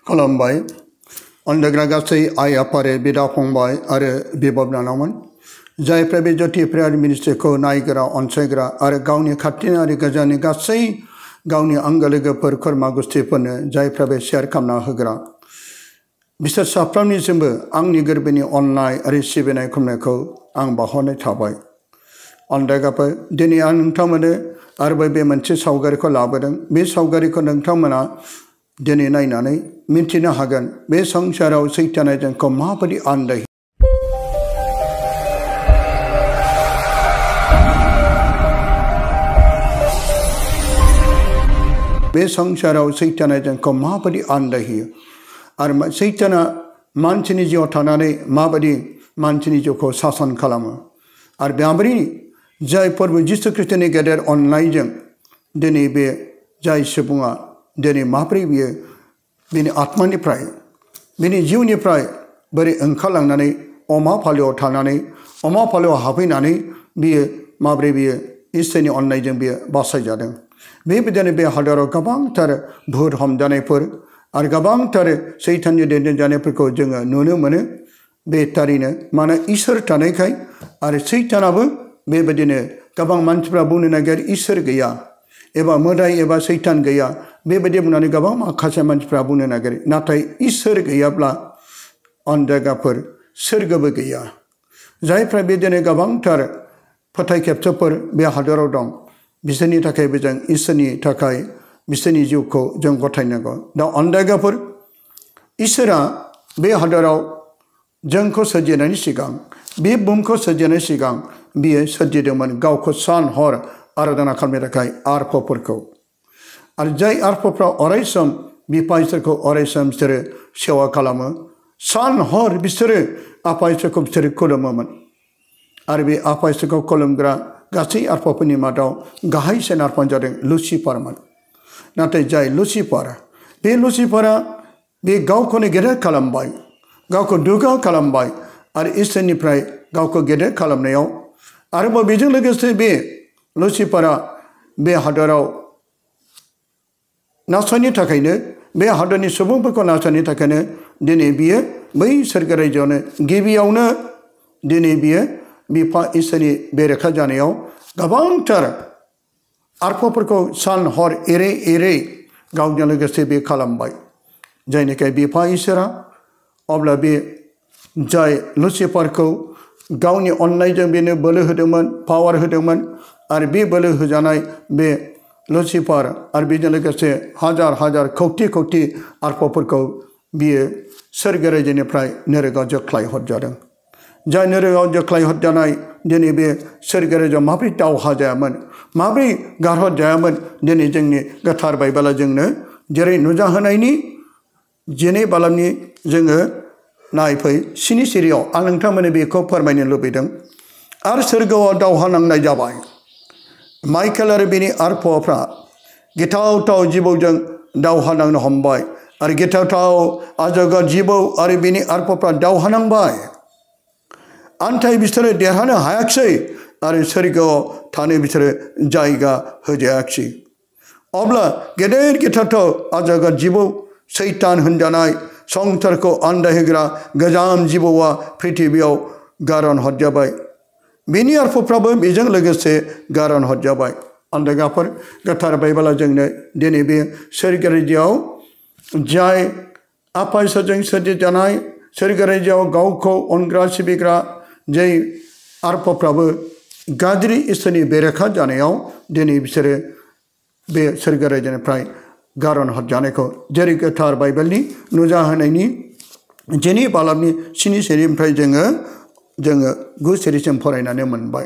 खुलुमबाय अनदेग्रा गासै आइ आफारे बिदा फंबाय आरो बिब' बिनानावमोन जायफ्रा बे J.P.M मिनिस्ट्रिखौ नायग्रा अनसायग्रा आरो गावनि खाथिनि आरो गोजाननि गासै गावनि आंगो लोगोफोर खुरमा गुस्थिफोरनो जायफ्रा बे शेयार खालामना होग्रा बिसोर साफ्रोमनिसिमबो आंनि गोरबोनि अननाय आरो सिबिनाय खुलुमनायखौ आं बावहरनाय थाबाय। अनदेगाफोर दिनै आं नोंथांमोननो आरोबाव बे मोनसे सावगारिखौ लाबोदों। बे सावगारिखौ नोंथांमोना दिनै नायनानै मिन्थिनो हागोन बे संसाराव सैताना जोंखौ माबायदि आन्दायो। बे संसाराव सैताना जोंखौ माबायदि आन्दायहोयो आरो सैताना मानसिनि जिउआव थानानै माबायदि मानसिनि जिउखौ सासन खालामो आरो माबोरै जाय प्रभु जिसु ख्रीष्टनि गेदेर अननायजों दिनै बे जाय सुबुङा दिनै माबोरै बियो बिनि आत्मानिफ्राय बिनि जिउनिफ्राय बोरै ओंखारलांनानै अमा फालोआव थानानै अमा फालोआव हाबफैनानै बियो माबोरै बियो इसोरनि अननायजों बियो बासायजादों। बेबायदिनो बे हादराव गोबांथार भुत हमजानायफोर आरो गोबांथार सैताननि दैदेनजानायफोरखौ जोङो नुनो मोनो। बे थारैनो माने इसोर थानायखाय आरो सैतानाबो बेबायदिनो गोबां मानसिफ्रा बुंनो नागिरो इसोर गैया एबा मोदाय एबा सैतान गैया बेबायदि बुंनानै गोबां माखासे मानसिफ्रा बुंनो नागिरो नाथाय इसोर गैयाब्ला अनदेगाफोर सोरगोबो गैया। जायफ्रा बिदिनो गोबांथार फोथाय खेबस'फोर बे हादराव दं बिसोरनि थाखायबो जों इसोरनि थाखाय बिसोरनि जिउखौ जों गथायनांगौ। दा अनदेगाफोर इसोरा बे हादराव जोंखौ सोरजिनायनि सिगां बे बुहुमखौ सोरजिनायनि सिगां बियो सोरजिदोंमोन गावखौ सान हर आराधना खालामनो थाखाय आरफफोरखौ आरो जाय आरफफ्रा अरायसम बिफा इसोरखौ अरायसम बिसोरो सेवा खालामो सान हर बिसोरो आफा इसोरखौ बिसोरो खुलुमोमोन आरो बे आफा इसोरखौ खुलुमग्रा गासै आरफफोरनि मादाव गाहायसिन आरफानो जादों लुसिफारमोन। नाथाय जाय लुसिफारा बे गावखौनो गेदेर खालामबाय गावखौ दुगा खालामबाय आरो इसोरनिफ्राय गावखौ गेदेर खालामनायाव आरोबाव बेजों लोगोसे बे लुसिफारा बे हादराव नासयनो थाखायनो बे हादरनि सुबुंफोरखौ नासयनो थाखायनो दिनै बियो बै सोरगो रायजोआवनो गिबियावनो दिनै बियो बिफा इसोरनि बेरेखा जानायाव गोबांथार आरफफोरखौ सान हर एरै एरै गावजों लोगोसे बे खालामबाय जायनिखाय बिफा इसोरा अब्ला बे जाय लुसिफारखौ गावनि अननायजों बेनो बोलो होदोंमोन पावार होदोंमोन आरो बे बोलो होजानाय बे लुसिफार आरो बेजों लोगोसे हाजार हाजार खौटि खौटि आरफफोरखौ बियो सोरगो रायजोनिफ्राय नोरगआव जोख्लाय हरजादों। जाय नोरगआव जोख्लाय हरजानाय दिनै बे सोरगो रायजोआव माबोरै दावहा जायामोन माबोरै गारहरजायामोन दिनै जोंनि गोथार बाइबेला जोंनो जेरै नुजाहोनायनि जिनै बालामनि जोङो नायफै स्नि सिरियाव आं नोंथांमोननो बेखौ फोरमायनो लुबैदों। आरो सोरगोआव दावहा नांनाय जाबाय माइकेल आरो बिनि आरफफ्रा गिथावथाव जिबौजों दावहा नांनो हमबाय आरो गिथावथाव आरजख जिबौ आरो बिनि आरफफ्रा दावहा नांबाय नाथाय बिसोरो देरहानो हायाखिसै आरो सोरगोआव थानो बिसोरो जायगा होजायाखिसै। अब्ला गेदेर गिथावथाव आरजख जिबौ सैतान होनजानाय संसारखौ आन्दायहोग्रा गोजाम जिबौआ पृथिबियाव गारन हरजाबाय बिनि आरफफ्राबो बेजों लोगोसे गारन हरजाबाय। अनदेगाफोर गोथार बाइबेला जोंनो दिनै बे सोरगो रायजोआव जाय आफा इसोरजों सोरजिजानाय सोरगो रायजोआव गावखौ अनग्रा सिबिग्रा जाय आरफफ्राबो गाज्रि इसोरनि बेरेखा जानायाव दिनै बिसोरो बे सोरगो रायजोनिफ्राय गारन हरजानायखौ जेरै गोथार बाइबेलनि नुजाहोनायनि जिनै बालामनि स्नि सिरिनिफ्राय जोङो 9 सिरिसिम फरायनानै मोनबाय।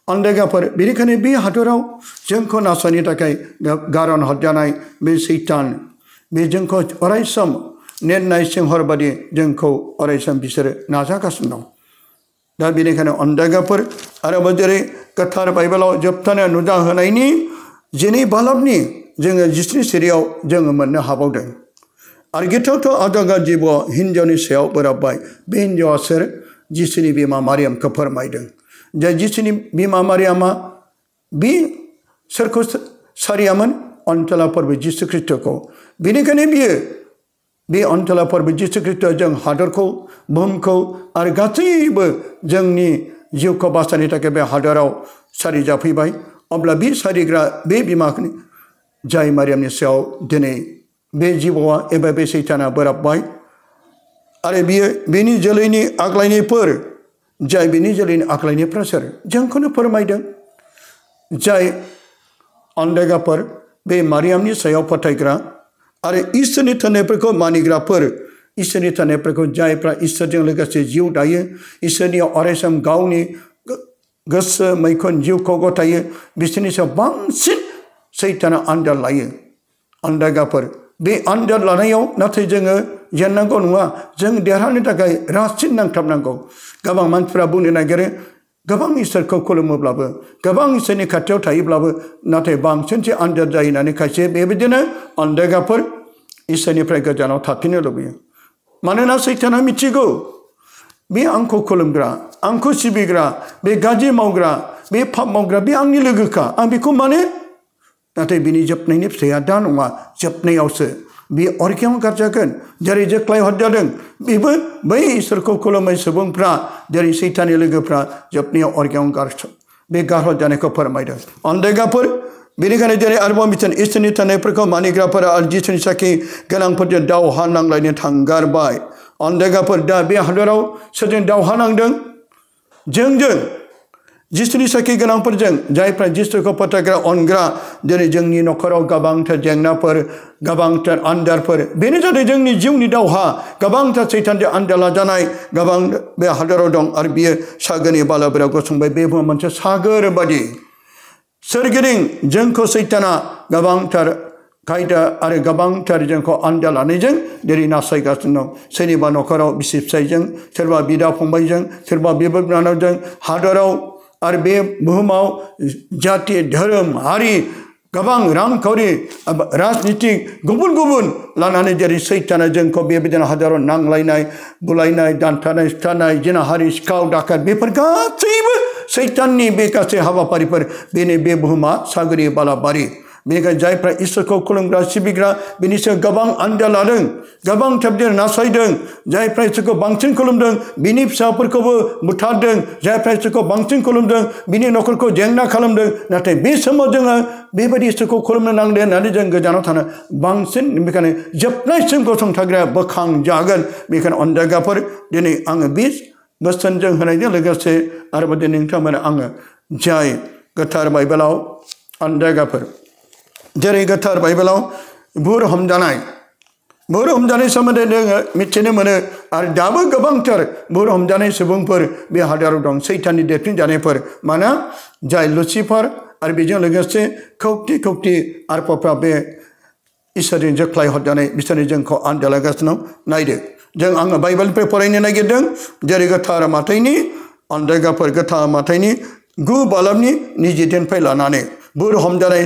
अनदेगाफोर बेनिखायनो बे हादराव जोंखौ नासयनो थाखाय गारन हरजानाय बे सैतान बे जोंखौ अरायसम नेरनाय सिंहर बादि जोंखौ अरायसम बिसोरो नाजागासिनो दं। दा बेनिखायनो अनदेगाफोर आरोबाव जेरै गोथार बाइबेलाव जोबथानायाव नुजाहोनायनि जिनै बालामनि जोङो 17 सिरियाव जोङो मोननो हाबावदों। आरो गिथावथाव आरजख जिबौआ हिन्जावनि सायाव बोराबबाय बे हिन्जावआ सोर जिसुनि बिमा मारियामखौ फोरमायदों। जाय जिसुनि बिमा मारियामा बे सोरखौ सारियामोन अनसला फोरबो जिसु ख्रीष्टखौ बेनिखायनो बियो बे ओनसोलाव जिसु ख्रीष्टआ जों हादरखौ बुहुमखौ आरो गासैबो जोंनि जिउखौ बासायनो थाखाय बे हादराव सारि जाफैबाय अब्ला बे सारिग्रा बे बिमानि जाय मारियामनि सायाव दिनै बे जिबौआ एबा बे सैताना बोराबबाय आरो बियो बेनि जोलैनि आग्लायनायफोर जाय बेनि जोलैनि आग्लायनायफ्रा सोर जोंखौनो फोरमायदों जाय अनदेगाफोर बे मारियामनि सायाव फोथायग्रा आरो इसोरनि थोननायफोरखौ मानिग्राफोर इसोरनि थोननायफोरखौ जायफ्रा इसोरजों लोगोसे जिउ दायो इसोरनि अरायसम गावनि गोसो मैखुन जिउखौ गथायो बिसोरनि सायाव बांसिन सैताना आनजाद लायो अनदेगाफोर बे आनजाद लानायाव नाथाय जोङो जेननांगौ नङा जों देरहानो थाखाय रासिन नांथाबनांगौ गोबां मानसिफ्रा बुंनो नागिरो गोबां इसोरखौ खुलुमोब्लाबो गोबां इसोरनि खाथियाव थायोब्लाबो नाथाय बांसिनसो आनजाद जायो होननानै खायसे बेबायदिनो अनदेगाफोर इसोरनिफ्राय गोजानाव थाफिननो लुबैयो मानोना सैताना मिथिगौ बे आंखौ खुलुमग्रा आंखौ सिबिग्रा बे गाज्रि मावग्रा बे पाप मावग्रा बे आंनि लोगोखा आं बेखौ माने नाथाय बिनि जोबनायनि फिथाइया दा नङा जोबनायावसो बे अरखेयाव गारजागोन जेरै जोख्लाय हरजादों बेबो बै इसोरखौ खुलुमै सुबुंफ्रा जेरै सैताननि लोगोफ्रा जोबनायाव अरखेयाव बे गारहरजानायखौ फोरमायदों अनदेगाफोर बेनिखायनो जेरै आरोबाव मिथिनो इसोरनि थोननायफोरखौ मानिग्राफोरा आरो जिसुनि साखि गोनांफोरजों दावहा नांलायनो थांगारबाय अनदेगाफोर दा बे हादराव सोरजों दावहा नांदों जोंजों जिसुनि साखि गोनांफोरजों जायफ्रा जिसुखौ फोथायग्रा अनग्रा दिनै जोंनि न'खराव गोबांथार जेंनाफोर गोबांथार आन्दारफोर बेनो जादों जोंनि जिउनि दावहा गोबांथार सैतानजों आन्दार लाजानाय गोबां बे हादराव दं आरो बियो सागोरनि बालाफोराव गसंबाय बे मोनसे सागोर बादि सोरगिदिं जोंखौ सैताना गोबांथार खायदा आरो गोबांथार जोंखौ आन्दार लानायजों दिनै नासयगासिनो दं सोरनिबा न'खराव बिसि फिसायजों सोरबा बिदा फंबायजों सोरबा बिब' बिनानावजों हादराव आरो बे बुहुमाव जाति धोरोम हारि गोबां रांखावरि राजनितिक गुबुन गुबुन लानानै जेरै सैताना जोंखौ बेबायदिनो हादराव नांलायनाय बुलायनाय दानथारनाय सिथारनाय जिनाहारि सिखाव डाकात बेफोर गासैबो सैताननि बे गासै हाबाफारिफोर बेनि बे बुहुमा सागोरि बालाबारि बेनिखायनो जायफ्रा इसोरखौ खुलुमग्रा सिबिग्रा बिनि सायाव गोबां आन्दार लादों गोबां थाबजों नासयदों जायफ्रा इसोरखौ बांसिन खुलुमदों बिनि फिसाफोरखौबो बुथारदों जायफ्रा इसोरखौ बांसिन खुलुमदों बिनि न'खरखौ जेंना खालामदों नाथाय बे समाव जोङो बेबायदि इसोरखौ खुलुमनो नांदों होननानै जों गोजानाव थानो बांसिन बेखायनो जोबनायसिम गसंथाग्राया बोखांजागोन बेखायनो अनदेगाफोर दिनै आङो बे बोसोनजों होनायजों लोगोसे आरोबाव दिनै नोंथांमोना आङो जाय गोथार बाइबेलाव अनदेगाफोर जेरै गोथार बाइबेलाव बुर हमजानाय सोमोन्दै जोङो मिथिनो मोनो आरो दाबो गोबांथार बुर हमजानाय सुबुंफोर बे हादराव दं सैताननि देरफिनजानायफोर मानोना जाय लुसिफार आरो बेजों लोगोसे खौथि आरफफ्रा बे इसोरजों जोख्लाय हरजानाय बिसोरनि जोंखौ आन्दार लागासिनो नायदो जों आङो बाइबेलनिफ्राय फरायनो नागिरदों जेरै गोथार माथाइनि अनदेगाफोर गोथार माथाइनि 9 बालाबनि 20 लानानै बुर हमजानाय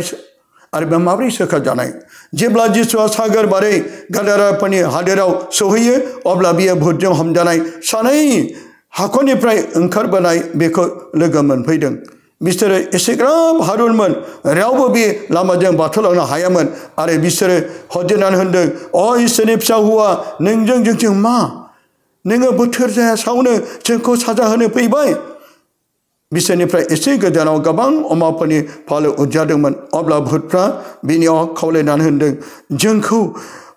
आरो बे माब्रै सोखाजानाय जेब्ला जिसुआ सागोर बारै गादाराफोरनि हादोराव सहैयो अब्ला बियो भुतजों हमजानाय सानै हाखरनिफ्राय ओंखारबोनाय बेखौ लोगो मोनफैदों बिसोरो एसेग्राब हारुनमोन रावबो बे लामाजों बारस'लांनो हायामोन आरो बिसोरो हरदेरनानै होनदों अ इसोरनि फिसा हौवा नोंजों जोंजों मा नोङो बोथोर जाया सावनो जोंखौ साजा होनो फैबाय बिसोरनिफ्राय एसे गोजानाव गोबां अमाफोरनि फालो उज्जादोंमोन अब्ला भुतफ्रा बिनियाव खावलायनानै होनदों जोंखौ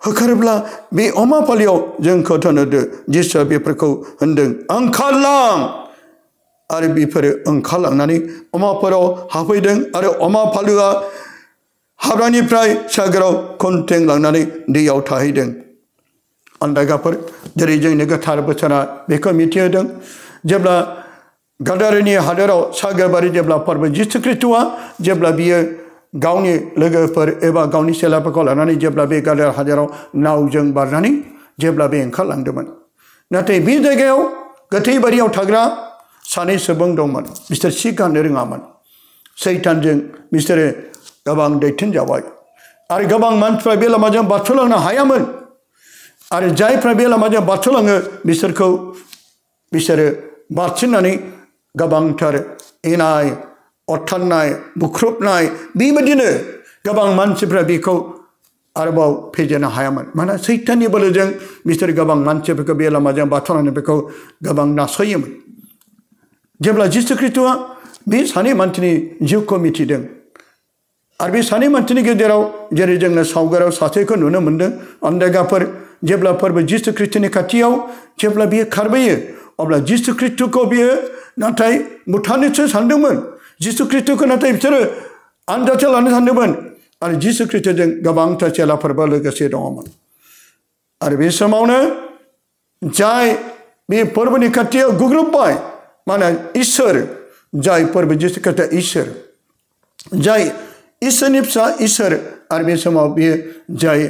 होखारोब्ला बे अमा फालियाव जोंखौ थोनहरदो जिसुआ बेफोरखौ होनदों ओंखारलां आरो बेफोरो ओंखारलांनानै अमाफोराव हाबफैदों आरो अमा फालोआ हाब्रानिफ्राय सागोराव खनथेंलांनानै दैयाव थाहैदों अनदेगाफोर जेरै जोंनि गोथार बोसोना बेखौ मिथिहोदों जेब्ला गादारनि हादोराव सागोरबारि जेब्ला फोरबो जिसु ख्रीष्टआ जेब्ला बियो गावनि लोगोफोर एबा गावनि चेलाफोरखौ लानानै जेब्ला बे गादार हादोराव नावजों बारनानै जेब्ला बे ओंखारलांदोंमोन नाथाय बे जायगायाव गोथै बारियाव थाग्रा सानै सुबुं दंमोन बिसोर सि गाननो रोङामोन सैतानजों बिसोरो गोबां दैथिनजाबाय आरो गोबां मानसिफ्रा बे लामाजों बारस'लांनो हायामोन आरो जायफ्रा बे लामाजों बारस'लाङो बिसोरो बारसिननानै गोबांथार एनाय अरथारनाय बुख्रुबनाय बेबायदिनो गोबां मानसिफ्रा बेखौ आरोबाव फेजेननो हायामोन मानोना सैताननि बोलोजों बिसोर गोबां मानसिफोरखौ बे लामाजों बारस'नानै बेखौ गोबां नासयोमोन जेब्ला जिसु ख्रीष्टआ बे सानै मानसिनि जिउखौ मिथिदों आरो बे सानै मानसिनि गेजेराव जेरै जोङो सावगारियाव सासेखौ नुनो मोन्दों अन्धेगाफोर जेब्ला फोरबो जिसु ख्रीष्टनि खाथियाव जेब्ला बियो खारबोयो अब्ला जिसु ख्रीष्टखौ बियो नाथाय बुथारनोसो सानदोंमोन जिसु ख्रीष्टखौ नाथाय बिसोरो आनजादसो लानो सानदोंमोन आरो जिसु ख्रीष्टजों गोबांथार चेलाफोरबो लोगोसे दङमोन आरो बे समावनो जाय बे फोरबोनि खाथियाव गुग्रुबबाय माने इसोर जाय फोरबो जिसु ख्रीष्टआ इसोर जाय इसोरनि फिसा इसोर आरो बे समाव बियो जाय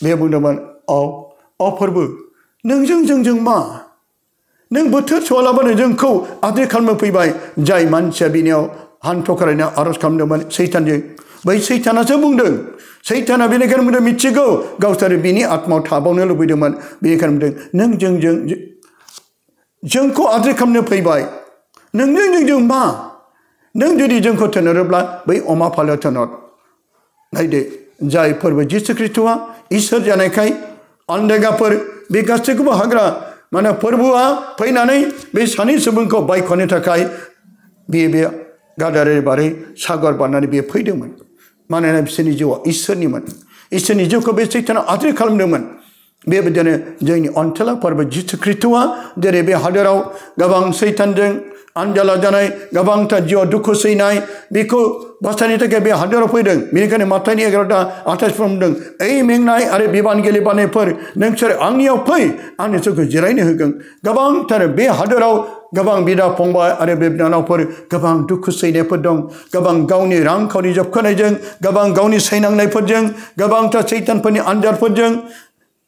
बे बुंदोंमोन औ फोरबो नोंजों जोंजों मा नों बोथोर सवालाबानो जोंखौ आद्रि खालामनो फैबाय जाय मानसिया बिनियाव हान्थु खरायना आरज खालामदोंमोन सैतानजों बै सैतानासो बुंदों सैताना बेनिखायनो बुंदों मिथिगौ गावसोर बिनि आत्मायाव थाबावनो लुबैदोंमोन बेनिखायनो बुंदों नों जोंखौ आद्रि खालामनो फैबाय नोंजों जोंजों मा नों जुदि जोंखौ थिनहरोब्ला बै अमा फालोआव थिनहर नायदो जाय फोरबो जिसु ख्रीष्टआ इसोर जानायखाय अन्धेगाफोर बे गासैखौबो हाग्रा माने फोरबोआ फैनानै बे सानै सुबुंखौ बायख'नो थाखाय बे गादारे बारै सागर बारनानै बे फैदोंमोन मानोना बिसोरनि जिउआ इसोरनि जिउखौ बे सैताना आद्रि खालामदोंमोन बेबायदिनो जोंनि अनथोला फोरबो जिसु ख्रीष्टआ जेरै बे हादोराव गोबां सैतानजों आनजाला जानाय गोबांथार जिउआव दुखु सैनाय बेखौ बासायनो थाखाय बे हादोराव फैदों बेनिखायनो माथाइनि 11:28 बुंदों ओइ मेंनाय आरो बिबान गेलेबानायफोर नोंसोर आंनियाव फै आं नोंसोरखौ जिरायनो होगोन गोबांथार बे हादोराव गोबां बिदा फंबाय आरो बे बिनानावफोर गोबां दुखु सैनायफोर दं गोबां गावनि रांखावरि जोबखानायजों गोबां गावनि सैनांनायफोरजों गोबांथार सैतानफोरनि आनजादफोरजों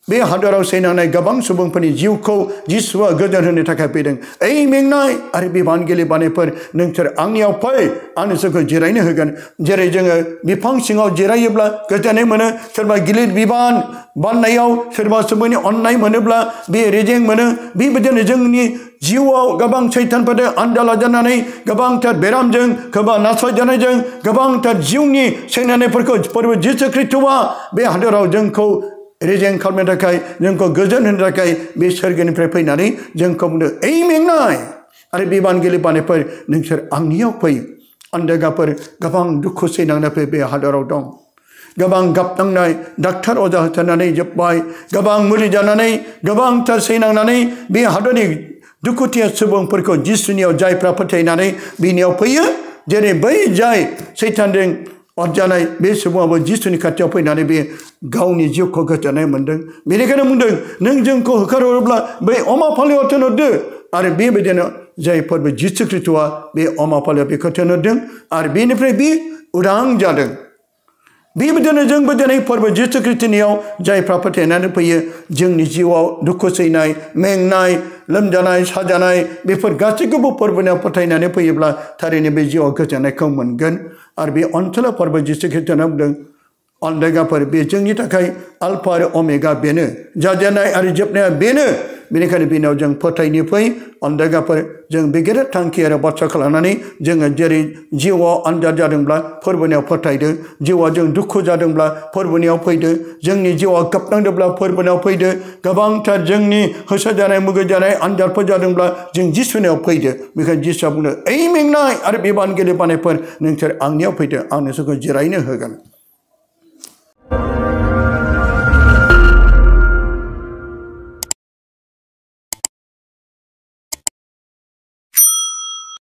बे हादोराव सैनांनाय गोबां सुबुंफोरनि जिउखौ जिसुआ गोजोन होनो थाखाय फैदों ओइ मेंनाय आरो बिबान गेलेबानायफोर नोंसोर आंनियाव फै आं नोंसोरखौ जिरायनो होगोन जेरै जोङो बिफां सिङाव जिरायोब्ला गोजोननाय मोनो सोरबा गिलिर बिबान बाननायाव सोरबा सुबुंनि अननाय मोनोब्ला बे रेजें मोनो बेबायदिनो जोंनि जिउआव गोबां सैतानफोरजों आनजाला जानानै गोबांथार बेरामजों गोबां नासयजानायजों गोबांथार जिउनि सैनायफोरखौ फोरबो जिसु ख्रीष्टआ बे हादोराव जोंखौ रेजें खालामनो थाखाय जोंखौ गोजोन होनो थाखाय बे सोरगोनिफ्राय फैनानै जोंखौ बुंदों ओइ मेंनाय आरो बिबान गेलेबानायफोर नोंसोर आंनियाव फै अन्धेगाफोर गोबां दुखु सैनांनायफोर बे हादराव दं गोबां गाबनांनाय डाक्टार अजा होथारनानै जोब्बाय गोबां मुलि जानानै गोबांथार सैनांनानै बे हादरनि दुखुथिया सुबुंफोरखौ जिसुनियाव जायफ्रा फोथायनानै बिनियाव फैयो जेरै बै जाय सैतानजों अरजानाय बे सुबुङाबो जिसुनि खाथियाव फैनानै बे गावनि जिउखौ गोजोननाय मोन्दों बेनिखायनो बुंदों नों जोंखौ होखारहरोब्ला बै अमा फालोआव थिनहरदो आरो बेबायदिनो जाय फोरबो जिसु ख्रीष्टआ बे अमा फालोआव बेखौ थिनहरदों आरो बेनिफ्राय बे उदां जादों बेबायदिनो जोंबो दिनै फोरबो जिसु ख्रीष्टनियाव जायफ्रा फोथायनानै फैयो जोंनि जिउआव दुखु सैनाय मेंनाय लोमजानाय साजानाय बेफोर गासैखौबो फोरबोनियाव फोथायनानै फैयोब्ला थारैनो बे जिउआव गोजोननायखौ मोनगोन आरो बे अनथोला फोरबो जिसु ख्रीष्टआ बुंदों अन्धेगाफोर बे जोंनि थाखाय आल्फा आरो अमेगा बेनो जाजेननाय आरो जोबनाया बेनो बेनिखायनो बेनाव जों फोथायनो फै अन्धेगाफोर जों बे गेदेर थांखि आरो बाथ्राखौ लानानै जोङो जेरै जिउआव आनजाद जादोंब्ला फोरबोनियाव फोथायदो जिउआव जों दुखु जादोंब्ला फोरबोनियाव फैदो जोंनि जिउआव गाबनांदोंब्ला फोरबोनियाव फैदो गोबांथार जोंनि होसोजानाय मुगैजानाय आनजादफोर जादोंब्ला जों जिसुनियाव फैदो बेखायनो जिसुआ बुंदों ओइ मेंनाय आरो बिबान गेलेबानायफोर नोंसोर आंनियाव फैदो आं नोंसोरखौ जिरायनो होगोन